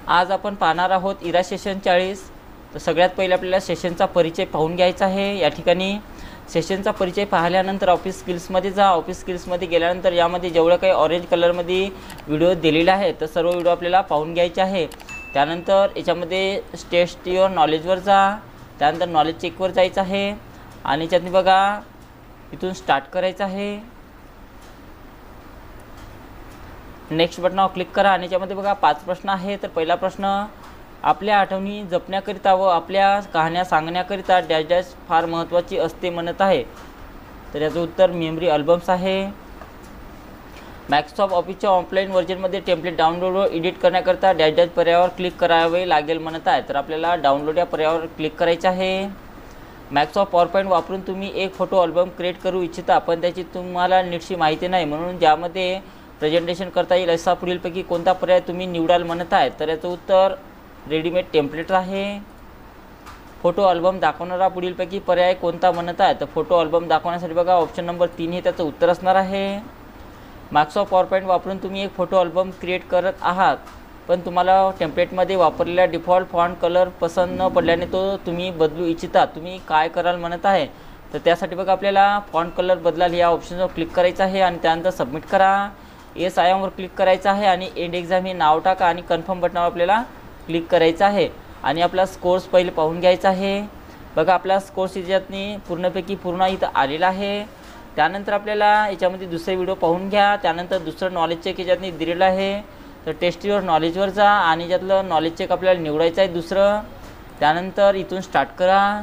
आज आपण पाहणार आहोत इरा सेशन 40। तर सगळ्यात पहिले आपल्याला सेशनचा परिचय पाहून घ्यायचा आहे। या ठिकाणी सेशनचा परिचय पाहिल्यानंतर ऑफिस स्किल्समध्ये जा। ऑफिस स्किल्समध्ये गेल्यानंतर यामध्ये जेवढं काही ऑरेंज कलरमध्ये व्हिडिओ दिलेला आहे तर सर्व व्हिडिओ आपल्याला पाहून घ्यायचे आहे। त्यानंतर याच्यामध्ये टेस्ट युअर नॉलेजवर जा, त्यानंतर नॉलेज चेकवर जायचं आहे आणि याच्यातनी बघा इथून स्टार्ट करायचं आहे। नेक्स्ट बटनावर क्लिक करा आणि याच्यामध्ये बघा 5 प्रश्न आहे। तर पहिला प्रश्न, आपल्या आठवणी जपण्याकरिता व आपल्या कहाण्या सांगण्याकरिता डॅश डॅश फार महत्त्वाची असते म्हणत आहे। तर याचं उत्तर मेमरी अल्बम्स आहे। मायक्रोसॉफ्ट ऑफिसच्या ऑफलाईन व्हर्जनमध्ये टेम्पलेट डाउनलोड व एडिट करण्याकरिता डॅश डॅश पर्यायावर क्लिक करावे लागेल म्हणत आहे। तर आपल्याला डाउनलोड या पर्यायावर क्लिक करायचे आहे। मायक्रोसॉफ्ट पॉवरपॉईंट वापरून तुम्ही एक फोटो अल्बम क्रिएट करू इच्छिता, पण त्याची तुम्हाला नीटशी माहिती नाही, म्हणून ज्यामध्ये प्रेझेंटेशन करता येईल असा पुढीलपैकी कोणता पर्याय तुम्ही निवडाल म्हणत आहे। तर याचं उत्तर रेडीमेड टेम्पलेट आहे। फोटो अल्बम दाखवणारा पुढीलपैकी पर्याय कोणता म्हणत आहे। तर फोटो अल्बम दाखवण्यासाठी बघा ऑप्शन नंबर 3 हे त्याचं उत्तर असणार आहे। मायक्रोसॉफ्ट पॉवरपॉईंट वापरून तुम्ही एक फोटो अल्बम क्रिएट करत आहात, पण तुम्हाला टेम्पलेटमध्ये वापरलेला डिफॉल्ट फॉन्ट कलर पसंत न पडल्याने तो तुम्ही बदलू इच्छिता, तुम्ही काय कराल म्हणत आहे। तर त्यासाठी बघा आपल्याला फॉन्ट कलर बदलाल या ऑप्शनवर क्लिक करायचं आहे आणि त्यानंतर सबमिट करा। येस आय एमवर क्लिक करायचं आहे आणि एंड एक्झाम हे नाव टाका आणि कन्फर्म बटनावर आपल्याला क्लिक करायचं आहे आणि आपला स्कोर्स पहिले पाहून घ्यायचा आहे। बघा आपला स्कोर्स याच्यातनी पूर्णपैकी पूर्ण इथं आलेला आहे। त्यानंतर आपल्याला याच्यामध्ये दुसरे व्हिडिओ पाहून घ्या। त्यानंतर दुसरं नॉलेज चेक याच्यातनी दिलेलं आहे। तर टेस्ट युअर नॉलेजवर जा आणि याच्यातलं नॉलेज चेक आपल्याला निवडायचं आहे दुसरं। त्यानंतर इथून स्टार्ट करा।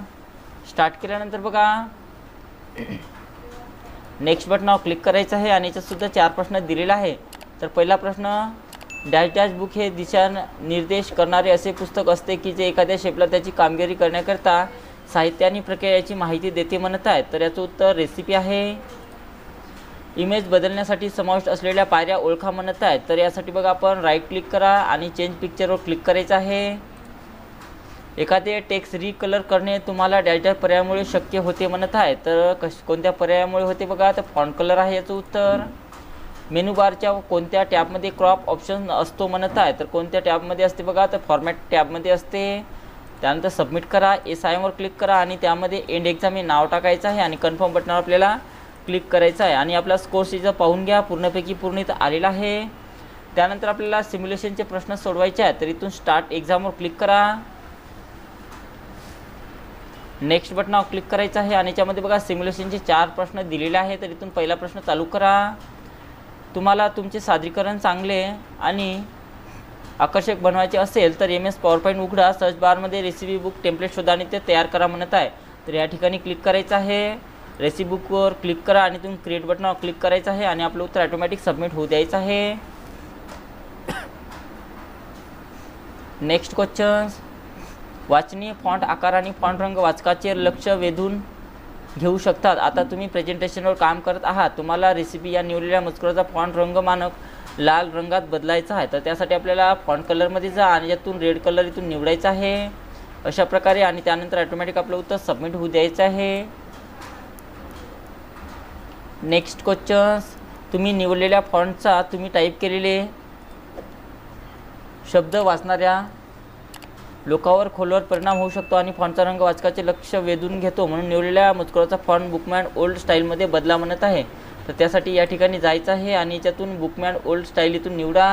स्टार्ट केल्यानंतर बघा नेक्स्ट बटनावर क्लिक करायचं आहे आणि याच्यातसुद्धा 4 प्रश्न दिलेला आहे। तर पहिला प्रश्न, डॅश डॅश बुक हे दिशानिर्देश करणारे असे पुस्तक असते की जे एखाद्या शेपला त्याची कामगिरी करण्याकरता साहित्य आणि प्रक्रियेची माहिती देते म्हणत आहे। तर याचं उत्तर रेसिपी आहे। इमेज बदलण्यासाठी समाविष्ट असलेल्या पायऱ्या ओळखा म्हणत आहे। तर यासाठी बघा आपण राईट क्लिक करा आणि चेंज पिक्चरवर क्लिक करायचं आहे। एखादे टेक्स्ट रिकलर करणे तुम्हाला डॅश डॅश पर्यायामुळे शक्य होते म्हणत आहे। तर कोणत्या पर्यायामुळे होते बघा, तर फॉन्ट कलर आहे याचं उत्तर। मेनू बारच्या कोणत्या टॅबमध्ये क्रॉप ऑप्शन असतो म्हणत आहे। तर कोणत्या टॅबमध्ये असते बघा, तर फॉर्मॅट टॅबमध्ये असते। त्यानंतर सबमिट करा। एस आय एमवर क्लिक करा आणि त्यामध्ये एंड एक्झाम हे नाव टाकायचं आहे आणि कन्फर्म बटनावर आपल्याला क्लिक करायचं आहे आणि आपला स्कोर्स इथं पाहून घ्या, पूर्णपैकी पूर्ण इथं आलेला आहे। त्यानंतर आपल्याला सिम्युलेशनचे प्रश्न सोडवायचे आहेत। तर इथून स्टार्ट एक्झामवर क्लिक करा। नेक्स्ट बटनावर क्लिक करायचं आहे आणि याच्यामध्ये बघा सिम्युलेशनचे 4 प्रश्न दिलेले आहेत। तर इथून पहिला प्रश्न चालू करा। तुम्हाला तुमचे सादरीकरण चांगले आणि आकर्षक बनवायचे असेल तर MS पॉवरपॉईंट उघडा, सर्च बारमध्ये रेसिपी बुक टेम्पलेट शोधा आणि ते तयार करा म्हणत आहे। तर या ठिकाणी क्लिक करायचं आहे। रेसिपी बुकवर क्लिक करा आणि तुम्ही क्रिएट बटनावर क्लिक करायचं आहे आणि आपलं उत्तर ऑटोमॅटिक सबमिट होऊ द्यायचं आहे। नेक्स्ट क्वेश्चन, वाचनीय फॉन्ट आकार आणि फॉन्ट रंग वाचकाचे लक्ष वेधून घेऊ शकतात। आता तुम्ही प्रेझेंटेशनवर काम करत आहात, तुम्हाला रेसिपी या निवडलेल्या मजकुराचा फॉन्ट रंग मानक लाल रंगात बदलायचा आहे। तर त्यासाठी आपल्याला फॉन्ट कलरमध्ये जा आणि यातून रेड कलर इथून निवडायचा आहे अशा प्रकारे आणि त्यानंतर ऑटोमॅटिक आपलं उत्तर सबमिट होऊ द्यायचं आहे। नेक्स्ट क्वेश्चन्स, तुम्ही निवडलेल्या फॉन्टचा तुम्ही टाईप केलेले शब्द वाचणाऱ्या लोकांवर खोलवर परिणाम होऊ शकतो आणि फॉन्टचा रंग वाचकाचे लक्ष वेधून घेतो, म्हणून निवडलेल्या मजकुराचा फॉन्ट बुकमॅन ओल्ड स्टाईलमध्ये बदला म्हणत आहे। तर त्यासाठी या ठिकाणी जायचं आहे आणि याच्यातून बुकमॅन ओल्ड स्टाईल इथून निवडा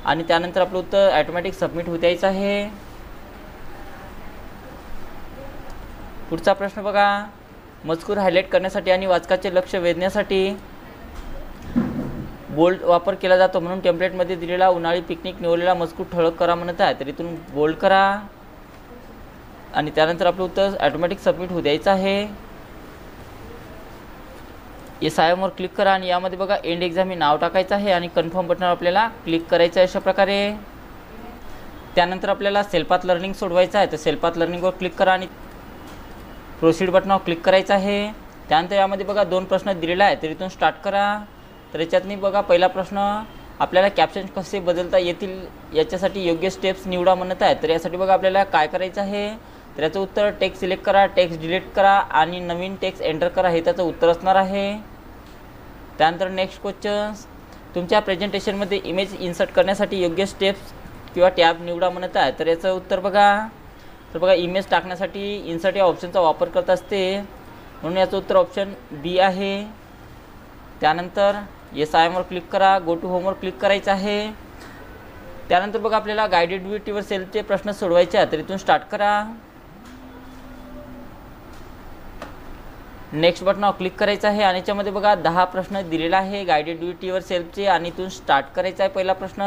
आणि त्यानंतर आपलं उत्तर ऑटोमॅटिक सबमिट होऊ द्यायचं आहे। पुढचा प्रश्न बघा, मजकूर हायलाईट करण्यासाठी आणि वाचकाचे लक्ष वेधण्यासाठी बोल्ड वापर केला जातो, म्हणून टेम्पलेटमध्ये दिलेला उन्हाळी पिकनिक निवडलेला मजकूर ठळक करा म्हणत आहे। तर इथून बोल्ड करा आणि त्यानंतर आपलं उत्तर ऑटोमॅटिक सबमिट होऊ द्यायचं आहे। एस आय एमवर क्लिक करा आणि यामध्ये बघा एंड एक्झाम हे नाव टाकायचं आहे आणि कन्फर्म बटनावर आपल्याला क्लिक करायचं आहे अशा प्रकारे। त्यानंतर आपल्याला सेल्फपाथ लर्निंग सोडवायचं आहे। तर सेल्फपाथ लर्निंगवर क्लिक करा आणि प्रोसीड बटनावर क्लिक करायचं आहे। त्यानंतर यामध्ये बघा 2 प्रश्न दिलेले आहेत। तर इथून स्टार्ट करा। तर याच्यातनी बघा पहिला प्रश्न, आपल्याला कॅप्शन कसे बदलता येतील याच्यासाठी योग्य स्टेप्स निवडा म्हणत आहे। तर यासाठी बघा आपल्याला काय करायचं आहे, तर याचं उत्तर टेक्स्ट सिलेक्ट करा, टेक्स्ट डिलीट करा आणि नवीन टेक्स्ट एंटर करा, हे त्याचं उत्तर असणार आहे। त्यानंतर नेक्स्ट क्वेश्चन्स, तुमच्या प्रेझेंटेशनमध्ये इमेज इन्सर्ट करण्यासाठी योग्य स्टेप्स किंवा टॅब निवडा म्हणत आहे. तर याचं उत्तर बघा, तर बघा इमेज टाकण्यासाठी इन्सर्ट या ऑप्शनचा वापर करत असते, म्हणून याचं उत्तर ऑप्शन बी आहे. त्यानंतर येस आय एमवर क्लिक करा, गो टू होमवर क्लिक करायचं आहे. त्यानंतर बघा आपल्याला गायडेड व्ह्यू वर सेलचे प्रश्न सोडवायचे आहेत, तर इथून स्टार्ट करा. नेक्स्ट बटनावर क्लिक करायचं आहे आणि याच्यामध्ये बघा 10 प्रश्न दिलेला आहे गायडेड व्ह्यू वर सेलचे आणि इथून स्टार्ट करायचा आहे. पहिला प्रश्न,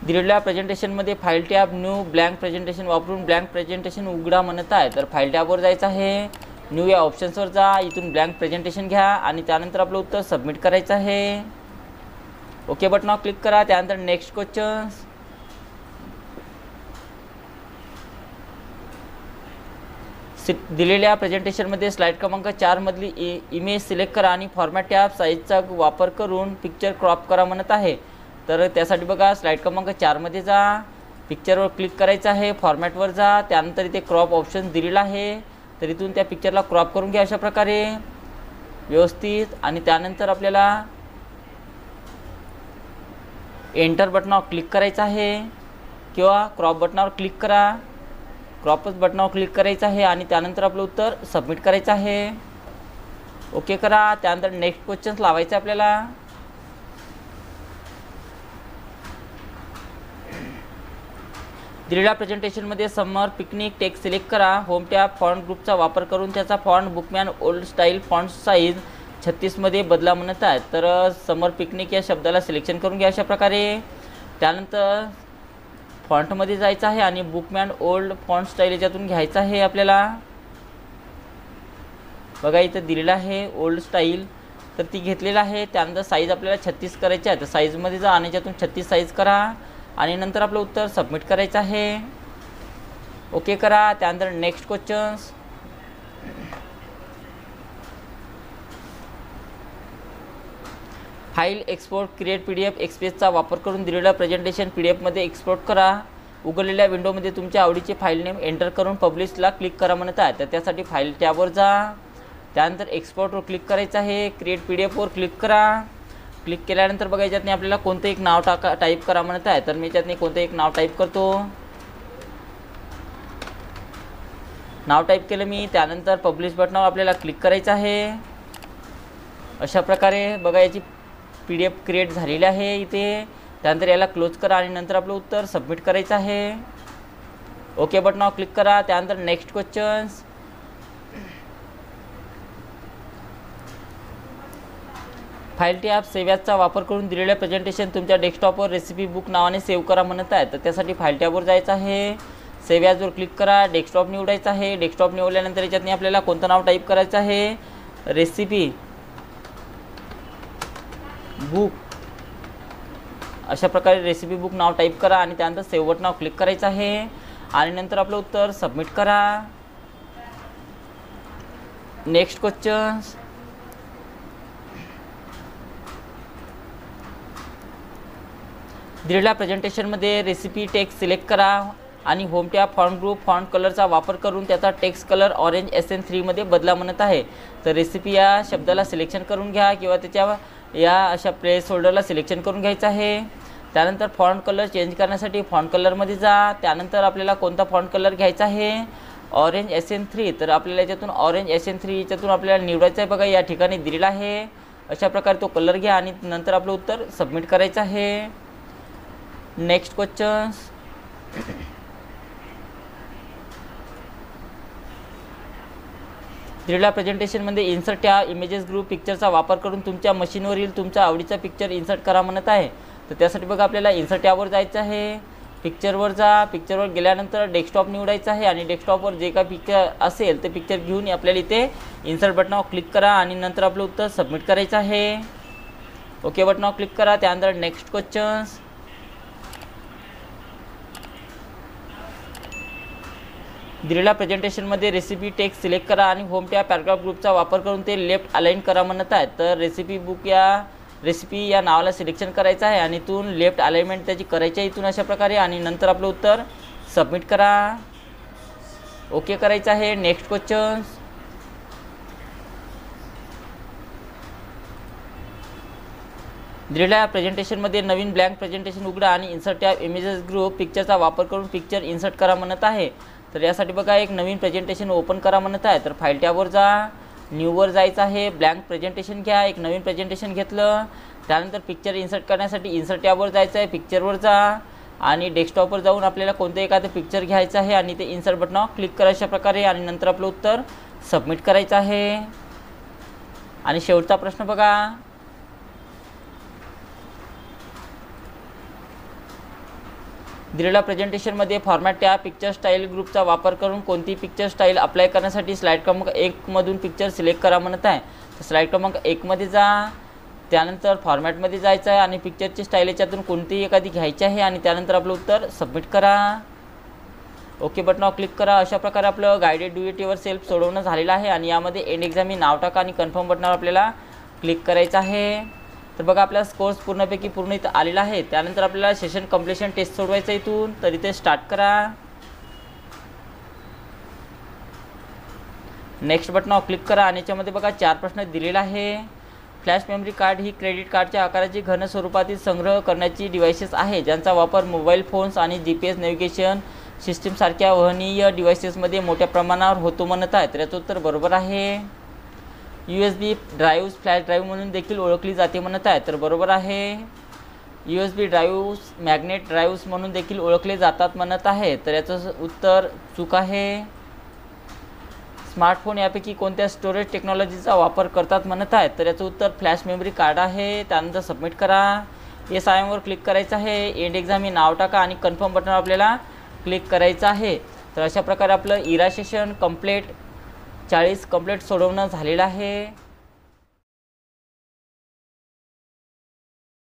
दिलेल्या प्रेझेंटेशनमध्ये file tab new blank presentation वापरून ब्लँक प्रेझेंटेशन उघडा म्हणत आहे. तर फाईल टॅबवर जायचं आहे, न्यू या ऑप्शन्सवर जा, इथून ब्लँक प्रेझेंटेशन घ्या आणि त्यानंतर आपलं उत्तर सबमिट करायचं आहे. ओके बटनावर क्लिक करा. त्यानंतर नेक्स्ट क्वेश्चन्स, दिलेल्या प्रेझेंटेशनमध्ये स्लाइड क्रमांक 4 मधली इमेज सिलेक्ट करा आणि फॉर्मॅट टॅब साईजचा वापर करून पिक्चर क्रॉप करा म्हणत आहे. तर त्यासाठी बघा स्लाइड क्रमांक 4 मध्ये जा, पिक्चरवर क्लिक करायचं आहे, फॉर्मॅटवर जा, त्यानंतर इथे क्रॉप ऑप्शन दिलेला आहे, तर इथून त्या पिक्चरला क्रॉप करून घ्या अशा प्रकारे व्यवस्थित. आणि त्यानंतर आपल्याला एंटर बटनावर क्लिक करायचं आहे किंवा क्रॉप बटनावर क्लिक करा, क्रॉपच बटनावर क्लिक करायचं आहे आणि त्यानंतर आपलं उत्तर सबमिट करायचं आहे. ओके करा. त्यानंतर नेक्स्ट क्वेश्चन्स लावायचं आपल्याला. दिलेल्या प्रेझेंटेशनमध्ये समर पिकनिक टेक्स्ट सिलेक्ट करा, होम टॅब फॉन्ट ग्रुपचा वापर करून त्याचा font Bookman old style font size 36 मध्ये बदला म्हणत आहेत. तर समर पिकनिक या शब्दाला सिलेक्शन करून घ्या अशा प्रकारे. त्यानंतर फॉन्टमध्ये जायचं आहे आणि बुकमॅन ओल्ड फॉन्ट स्टाईल याच्यातून घ्यायचं आहे आपल्याला. बघा इथं दिलेलं आहे ओल्ड स्टाईल, तर ती घेतलेलं आहे. त्यानंतर साईज आपल्याला 36 करायची आहे, तर साईजमध्ये जा आणि याच्यातून 36 साईज करा आणि नंतर आपलं उत्तर सबमिट करायचं आहे. ओके करा. त्यानंतर next questions, file export create PDF एक्सप्रेसचा वापर करून दिलेला प्रेझेंटेशन PDF मध्ये एक्सपोर्ट करा. उघडलेल्या विंडोमध्ये तुमच्या आवडीचे फाईल नेम एंटर करून पब्लिशला क्लिक करा म्हणत आहे. तर त्यासाठी फाईल टॅबवर जा, त्यानंतर एक्सपोर्टवर क्लिक करायचं आहे, क्रिएट PDF वर क्लिक करा. क्लिक केल्यानंतर बघा याच्यातनी आपल्याला कोणतं एक नाव टाईप करा म्हणत आहे. तर मी याच्यातनी कोणतं एक नाव टाईप करतो. नाव टाईप केलं मी. त्यानंतर पब्लिश बटनावर आपल्याला क्लिक करायचं आहे अशा प्रकारे. बघा याची PDF क्रिएट झालेली आहे इथे. त्यानंतर याला क्लोज करा आणि नंतर आपलं उत्तर सबमिट करायचं आहे. ओके बटनावर क्लिक करा. त्यानंतर next questions, file tab save ॲजचा वापर करून दिलेल्या प्रेझेंटेशन तुमच्या डेस्कटॉपवर रेसिपी बुक नावाने सेव्ह करा म्हणत आहे. तर त्यासाठी फाईल टॅबवर जायचं आहे, सेव्ह ॲजवर क्लिक करा, डेस्कटॉप निवडायचं आहे. डेस्कटॉप निवडल्यानंतर याच्यातनी आपल्याला कोणतं नाव टाईप करायचं आहे, रेसिपी बुक अशा प्रकारे रेसिपी बुक नाव टाईप करा आणि त्यानंतर सेव्ह बटनावर क्लिक करायचं आहे आणि नंतर आपलं उत्तर सबमिट करा. नेक्स्ट क्वेश्चन्स, दिलेल्या प्रेझेंटेशनमध्ये रेसिपी टेक्स्ट सिलेक्ट करा आणि home tab font group font कलरचा वापर करून त्याचा टेक्स्ट कलर ऑरेंज SN3 मध्ये बदला म्हणत आहे. तर रेसिपी या शब्दाला सिलेक्शन करून घ्या किंवा त्याच्या या अशा प्लेस होल्डरला सिलेक्शन करून घ्यायचं आहे. त्यानंतर फॉन्ट कलर चेंज करण्यासाठी फॉन्ट कलरमध्ये जा. त्यानंतर आपल्याला कोणता फॉन्ट कलर घ्यायचा आहे, ऑरेंज SN3. तर आपल्याला याच्यातून ऑरेंज SN3 याच्यातून आपल्याला निवडायचं आहे. बघा या ठिकाणी दिलेला आहे अशा प्रकारे तो कलर घ्या आणि नंतर आपलं उत्तर सबमिट करायचं आहे. नेक्स्ट क्वेश्चन्स, दिलेल्या प्रेझेंटेशनमध्ये इन्सर्ट या इमेजेस ग्रुप पिक्चरचा वापर करून तुमच्या मशीनवरील तुमचा आवडीचा पिक्चर इन्सर्ट करा म्हणत आहे. तर त्यासाठी बघा आपल्याला इन्सर्ट यावर जायचं आहे, पिक्चरवर जा. पिक्चरवर गेल्यानंतर डेस्कटॉप निवडायचं आहे आणि डेस्कटॉपवर जे काही पिक्चर असेल ते पिक्चर घेऊन आपल्याला इथे इन्सर्ट बटनावर क्लिक करा आणि नंतर आपलं उत्तर सबमिट करायचं आहे. ओके बटनावर क्लिक करा. त्यानंतर नेक्स्ट क्वेश्चन्स, दिलेल्या प्रेझेंटेशनमध्ये रेसिपी टेक्स्ट सिलेक्ट करा आणि होम टॅब पॅराग्राफ ग्रुपचा वापर करून ते लेफ्ट अलाइन करा म्हणत आहे. तर रेसिपी बुक या रेसिपी या नावाला सिलेक्शन करायचं आहे आणि इथून लेफ्ट अलाइनमेंट त्याची करायची आहे इथून अशा प्रकारे आणि नंतर आपलं उत्तर सबमिट करा. ओके करायचं आहे. नेक्स्ट क्वेश्चन्स, दिलेल्या प्रेझेंटेशनमध्ये नवीन ब्लँक प्रेझेंटेशन उघडा आणि इन्सर्ट टॅब इमेजेस ग्रुप पिक्चरचा वापर करून पिक्चर इन्सर्ट करा म्हणत आहे। तर यासाठी बघा एक नवीन प्रेझेंटेशन ओपन करा म्हणत आहे। तर फाईल टॅबवर जा, न्यूवर जायचं आहे, ब्लँक प्रेझेंटेशन घ्या, एक नवीन प्रेझेंटेशन घेतलं। त्यानंतर पिक्चर इन्सर्ट करण्यासाठी इन्सर्ट टॅबवर जायचं आहे, पिक्चरवर जा आणि डेस्कटॉपवर जाऊन आपल्याला कोणतं एखादं पिक्चर घ्यायचं आहे आणि ते इन्सर्ट बटनावर क्लिक करा अशा प्रकारे आणि नंतर आपलं उत्तर सबमिट करायचं आहे। आणि शेवटचा प्रश्न बघा, दिलेल्या प्रेझेंटेशनमध्ये फॉर्मॅट टॅब पिक्चर स्टाईल ग्रुपचा वापर करून कोणती पिक्चर स्टाईल अप्लाय करण्यासाठी स्लाईड क्रमांक 1 मधून पिक्चर सिलेक्ट करा म्हणत आहे। तर स्लाईड क्रमांक 1 मध्ये जा, त्यानंतर फॉर्मॅटमध्ये जायचं आहे आणि पिक्चरची स्टाईल याच्यातून कोणतीही एखादी घ्यायची आहे आणि त्यानंतर आपलं उत्तर सबमिट करा, ओके बटनावर क्लिक करा। अशा प्रकारे आपलं गायडेड डू इट युअरसेल्फ सोडवणं झालेलं आहे आणि यामध्ये एंड एक्झाम ही नाव टाका आणि कन्फर्म बटनावर आपल्याला क्लिक करायचं आहे। तर बघा आपला कोर्स पूर्णपैकी पूर्ण इथं आलेला आहे। त्यानंतर आपल्याला सेशन कंप्लीशन टेस्ट सोडवायचं इथून, तर इथे स्टार्ट करा, नेक्स्ट बटनावर क्लिक करा आणि याच्यामध्ये बघा 4 प्रश्न दिलेला आहे। फ्लॅश मेमरी कार्ड ही क्रेडिट कार्डच्या आकाराची घन स्वरूपातील संग्रह करण्याची डिव्हाइसेस आहे ज्यांचा वापर मोबाईल फोन्स आणि GPS नेव्हिगेशन सिस्टीमसारख्या वहनीय डिव्हाइसेसमध्ये मोठ्या प्रमाणावर होतो म्हणत आहे। तर याचं उत्तर बरोबर आहे। USB ड्राईव्ह फ्लॅश ड्राईव्ह म्हणून देखील ओळखली जाते म्हणत आहे। तर बरोबर आहे। USB ड्राईव्ह्स मॅग्नेट ड्राईव्ह्स म्हणून देखील ओळखले जातात म्हणत आहे। तर याचं उत्तर चूक आहे। स्मार्टफोन यापैकी कोणत्या स्टोरेज टेक्नॉलॉजीचा वापर करतात म्हणत आहे। तर याचं उत्तर फ्लॅश मेमरी कार्ड आहे। त्यानंतर सबमिट करा, SIMवर क्लिक करायचं आहे, एंड एक्झाम हे नाव टाका आणि कन्फर्म बटनावर आपल्याला क्लिक करायचं आहे। तर अशा प्रकारे आपलं इरा सेशन कंप्लीट 40 कंप्लीट सोडवणं झालेलं आहे।